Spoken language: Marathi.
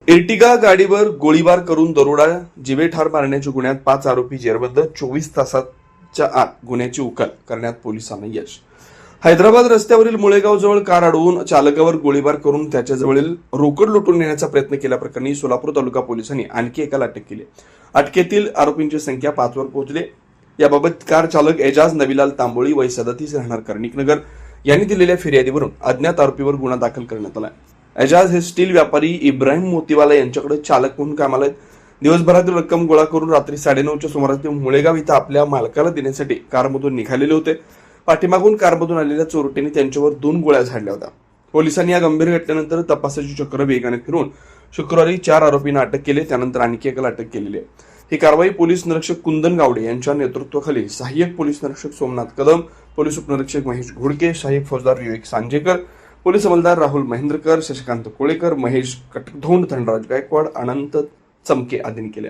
एर्टिगा गाडीवर गोळीबार करून दरोडा, जिवे ठार मारण्याच्या गुन्ह्यात 5 आरोपी जेरबंद, 24 तासाच्या आत गुन्ह्याची उकल करण्यात पोलिसांना यश. हैदराबाद रस्त्यावरील मुळेगावजवळ कार अडवून चालकावर गोळीबार करून त्याच्याजवळील रोकड लुटून नेण्याचा प्रयत्न केल्याप्रकरणी सोलापूर तालुका पोलिसांनी आणखी एकाला अटक केली. अटकेतील आरोपींची संख्या 5 वर पोहोचली. याबाबत कार चालक एजाज नबीलाल तांबोळी वय 37 राहणार कर्णिकनगर यांनी दिलेल्या फिर्यादीवरून अज्ञात आरोपीवर गुन्हा दाखल करण्यात आला. एजाज हे स्टील व्यापारी इब्राहिम मोतीवाला यांच्याकडे चालक म्हणून कामाला आहेत. दिवसभरातील रक्कम गोळा करून रात्री 9:30च्या सुमारास ते मुळेगाव इथं आपल्या मालकाला देण्यासाठी कारमधून निघालेले होते. पाठीमागून कारमधून आलेल्या चोरट्यांनी त्यांच्यावर 2 गोळ्या झाडल्या होत्या. पोलिसांनी या गंभीर घटनेनंतर तपासाची चक्र वेगाने फिरवून शुक्रवारी 4 आरोपींना अटक केली. त्यानंतर आणखी एकाला अटक केलेली आहे. ही कारवाई पोलीस निरीक्षक कुंदन गावडे यांच्या नेतृत्वाखाली सहाय्यक पोलीस निरीक्षक सोमनाथ कदम, पोलीस उपनिरीक्षक महेश घोडके, सहाय्यक फौजदार विवेक सांजेकर, पोलीस अंमलदार राहुल महेंद्रकर, शशिकांत कोळेकर, महेश कटधोंड, धनराज गायकवाड, अनंत चमके आदींनी केले.